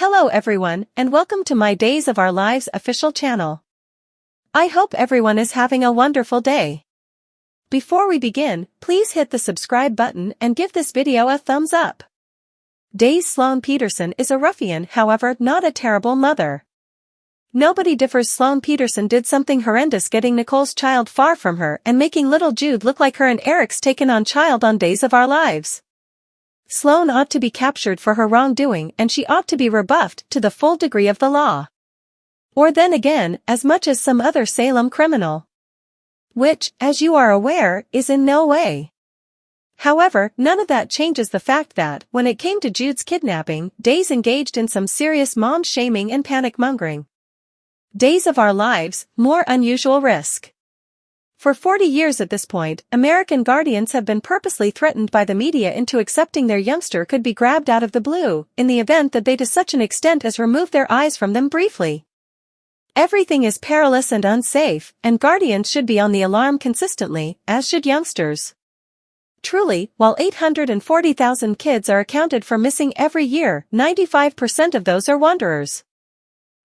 Hello everyone, and welcome to my Days of Our Lives official channel. I hope everyone is having a wonderful day. Before we begin, please hit the subscribe button and give this video a thumbs up. Days Sloan Peterson is a ruffian, however, not a terrible mother. Nobody differs. Sloan Peterson did something horrendous, getting Nicole's child far from her and making little Jude look like her and Eric's taken-on child on Days of Our Lives. Sloan ought to be captured for her wrongdoing, and she ought to be rebuffed to the full degree of the law. Or then again, as much as some other Salem criminal. Which, as you are aware, is in no way. However, none of that changes the fact that, when it came to Jude's kidnapping, Days engaged in some serious mom-shaming and panic-mongering. Days of Our Lives, more unusual risk. For 40 years at this point, American guardians have been purposely threatened by the media into accepting their youngster could be grabbed out of the blue, in the event that they to such an extent as remove their eyes from them briefly. Everything is perilous and unsafe, and guardians should be on the alarm consistently, as should youngsters. Truly, while 840,000 kids are accounted for missing every year, 95% of those are wanderers.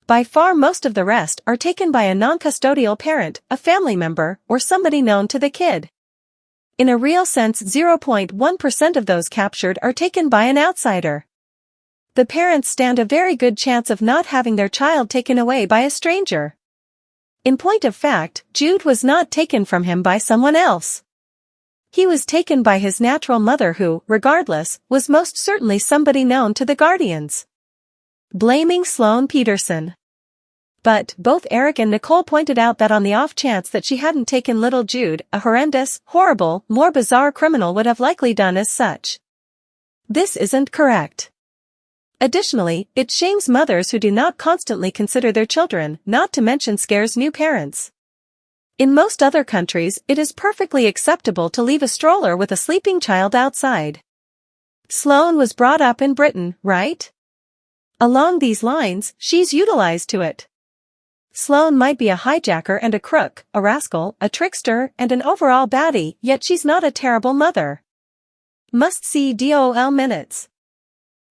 By far most of the rest are taken by a non-custodial parent, a family member, or somebody known to the kid. In a real sense, 0.1% of those captured are taken by an outsider. The parents stand a very good chance of not having their child taken away by a stranger. In point of fact, Jude was not taken from him by someone else. He was taken by his natural mother who, regardless, was most certainly somebody known to the guardians. Blaming Sloan Peterson. But both Eric and Nicole pointed out that on the off chance that she hadn't taken little Jude, a horrendous, horrible, more bizarre criminal would have likely done as such. This isn't correct. Additionally, it shames mothers who do not constantly consider their children, not to mention scares new parents. In most other countries, it is perfectly acceptable to leave a stroller with a sleeping child outside. Sloan was brought up in Britain, right? Along these lines, she's utilized to it. Sloan might be a hijacker and a crook, a rascal, a trickster, and an overall baddie, yet she's not a terrible mother. Must see DOL minutes.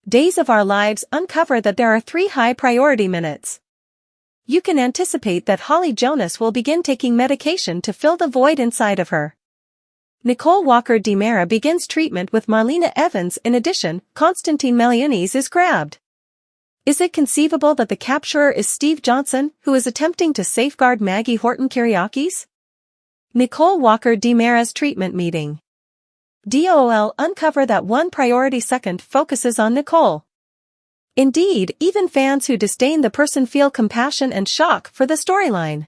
Days of Our Lives uncover that there are 3 high-priority minutes. You can anticipate that Holly Jonas will begin taking medication to fill the void inside of her. Nicole Walker DiMera begins treatment with Marlena Evans. In addition, Constantine Meliunis is grabbed. Is it conceivable that the capturer is Steve Johnson, who is attempting to safeguard Maggie Horton Kyriakis? Nicole Walker DiMera's treatment meeting. DOL uncover that one priority second focuses on Nicole. Indeed, even fans who disdain the person feel compassion and shock for the storyline.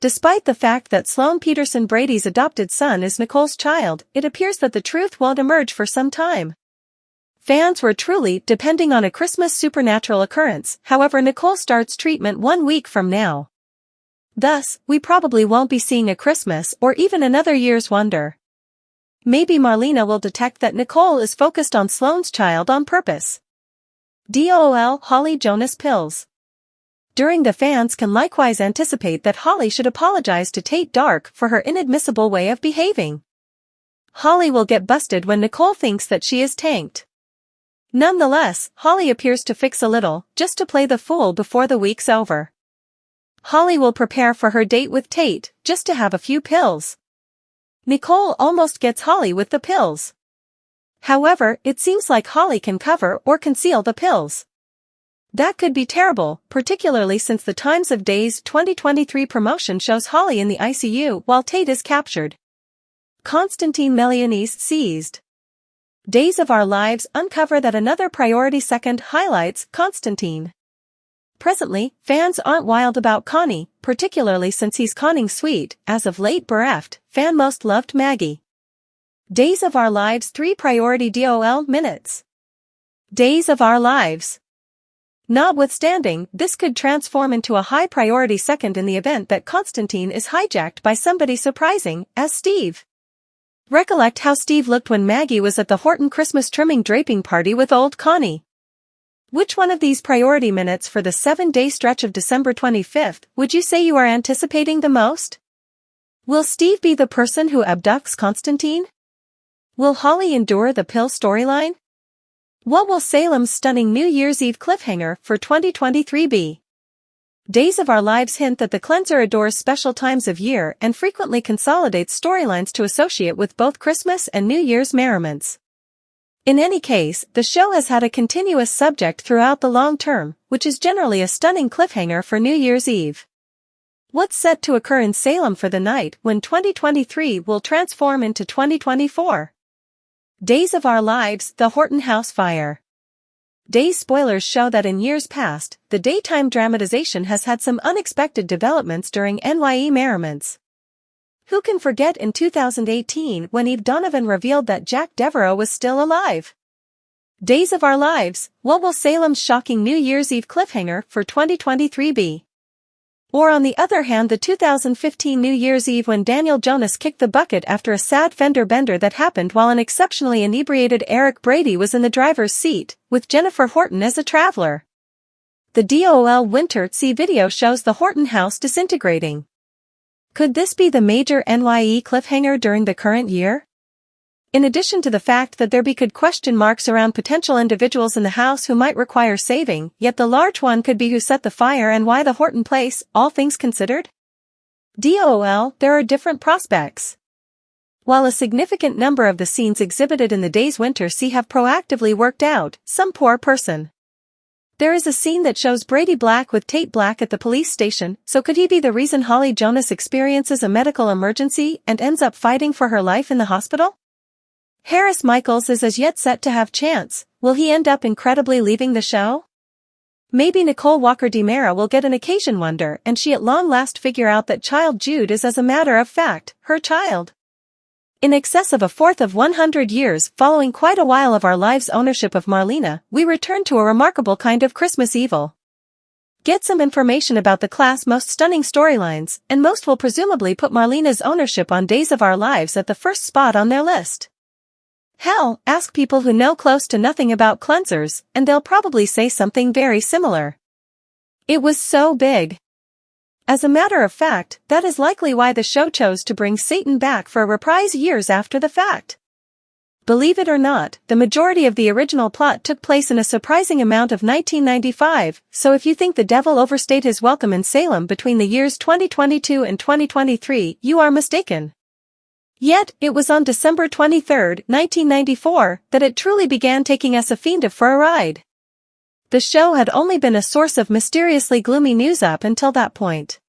Despite the fact that Sloan Peterson Brady's adopted son is Nicole's child, it appears that the truth won't emerge for some time. Fans were truly depending on a Christmas supernatural occurrence, however Nicole starts treatment 1 week from now. Thus, we probably won't be seeing a Christmas or even another year's wonder. Maybe Marlena will detect that Nicole is focused on Sloan's child on purpose. DOL Holly Jonas pills. During the fans can likewise anticipate that Holly should apologize to Tate Dark for her inadmissible way of behaving. Holly will get busted when Nicole thinks that she is tanked. Nonetheless, Holly appears to fix a little, just to play the fool before the week's over. Holly will prepare for her date with Tate, just to have a few pills. Nicole almost gets Holly with the pills. However, it seems like Holly can cover or conceal the pills. That could be terrible, particularly since the Times of Days 2023 promotion shows Holly in the ICU while Tate is captured. Constantine Meliunis seized. Days of Our Lives uncover that another priority second highlights Constantine. Presently, fans aren't wild about Connie, particularly since he's conning sweet, as of late bereft, fan most loved Maggie. Days of Our Lives 3 priority DOL minutes. Days of Our Lives. Notwithstanding, this could transform into a high priority second in the event that Constantine is hijacked by somebody surprising, as Steve. Recollect how Steve looked when Maggie was at the Horton Christmas trimming draping party with old Connie. Which one of these priority minutes for the 7-day stretch of December 25th would you say you are anticipating the most? Will Steve be the person who abducts Constantine? Will Holly endure the pill storyline? What will Salem's stunning New Year's Eve cliffhanger for 2023 be? Days of Our Lives hint that the cleanser adores special times of year and frequently consolidates storylines to associate with both Christmas and New Year's merriments. In any case, the show has had a continuous subject throughout the long term, which is generally a stunning cliffhanger for New Year's Eve. What's set to occur in Salem for the night when 2023 will transform into 2024? Days of Our Lives, the Horton House Fire. Days spoilers show that in years past, the daytime dramatization has had some unexpected developments during NYE merriments. Who can forget in 2018 when Eve Donovan revealed that Jack Devereaux was still alive? Days of Our Lives, what will Salem's shocking New Year's Eve cliffhanger for 2023 be? Or on the other hand, the 2015 New Year's Eve when Daniel Jonas kicked the bucket after a sad fender bender that happened while an exceptionally inebriated Eric Brady was in the driver's seat, with Jennifer Horton as a traveler. The DOL Winter-C video shows the Horton house disintegrating. Could this be the major NYE cliffhanger during the current year? In addition to the fact that there could question marks around potential individuals in the house who might require saving, yet the large one could be who set the fire and why the Horton place, all things considered? DOL, there are different prospects. While a significant number of the scenes exhibited in the Days Winter-C have proactively worked out, some poor person. There is a scene that shows Brady Black with Tate Black at the police station, so could he be the reason Holly Jonas experiences a medical emergency and ends up fighting for her life in the hospital? Harris Michaels is as yet set to have chance. Will he end up incredibly leaving the show? Maybe Nicole Walker DiMera will get an occasion wonder and she at long last figure out that child Jude is as a matter of fact, her child. In excess of a fourth of 100 years following quite a while of our lives' ownership of Marlena, we return to a remarkable kind of Christmas evil. Get some information about the class' most stunning storylines, and most will presumably put Marlena's ownership on Days of Our Lives at the first spot on their list. Hell, ask people who know close to nothing about cleansers, and they'll probably say something very similar. It was so big. As a matter of fact, that is likely why the show chose to bring Satan back for a reprise years after the fact. Believe it or not, the majority of the original plot took place in a surprising amount of 1995, so if you think the devil overstayed his welcome in Salem between the years 2022 and 2023, you are mistaken. Yet, it was on December 23, 1994, that it truly began taking us a fiend for a ride. The show had only been a source of mysteriously gloomy news up until that point.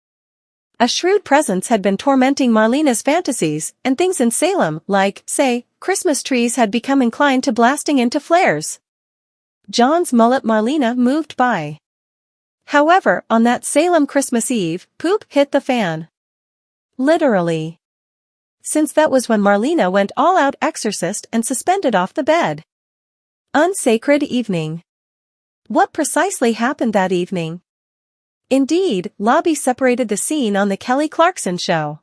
A shrewd presence had been tormenting Marlena's fantasies, and things in Salem, like, say, Christmas trees had become inclined to blasting into flares. John's mullet Marlena moved by. However, on that Salem Christmas Eve, poop hit the fan. Literally. Since that was when Marlena went all-out exorcist and suspended off the bed. Unsacred evening. What precisely happened that evening? Indeed, Lobby separated the scene on The Kelly Clarkson Show.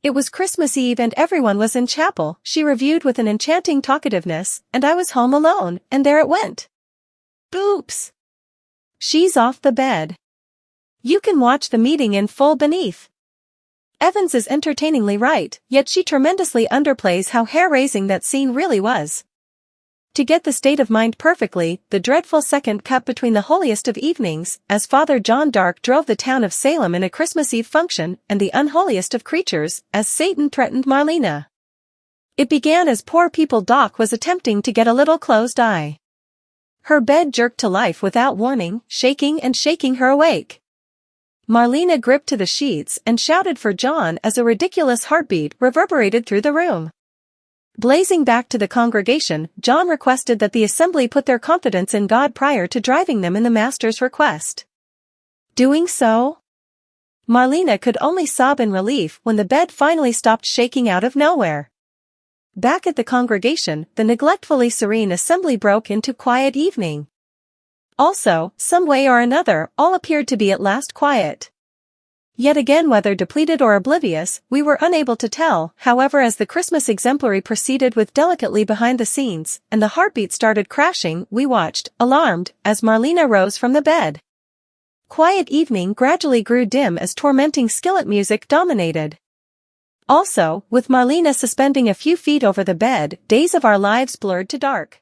It was Christmas Eve and everyone was in chapel, she reviewed with an enchanting talkativeness, and I was home alone, and there it went. Oops. She's off the bed. You can watch the meeting in full beneath. Evans is entertainingly right, yet she tremendously underplays how hair-raising that scene really was. To get the state of mind perfectly, the dreadful second cut between the holiest of evenings, as Father John Dark drove the town of Salem in a Christmas Eve function, and the unholiest of creatures, as Satan threatened Marlena. It began as poor people Doc was attempting to get a little closed eye. Her bed jerked to life without warning, shaking and shaking her awake. Marlena gripped to the sheets and shouted for John as a ridiculous heartbeat reverberated through the room. Blazing back to the congregation, John requested that the assembly put their confidence in God prior to driving them in the master's request. Doing so? Marlena could only sob in relief when the bed finally stopped shaking out of nowhere. Back at the congregation, the neglectfully serene assembly broke into quiet evening. Also, some way or another, all appeared to be at last quiet. Yet again, whether depleted or oblivious, we were unable to tell. However, as the Christmas exemplary proceeded with delicately behind the scenes, and the heartbeat started crashing, we watched, alarmed, as Marlena rose from the bed. Quiet evening gradually grew dim as tormenting skillet music dominated. Also, with Marlena suspending a few feet over the bed, Days of Our Lives blurred to dark.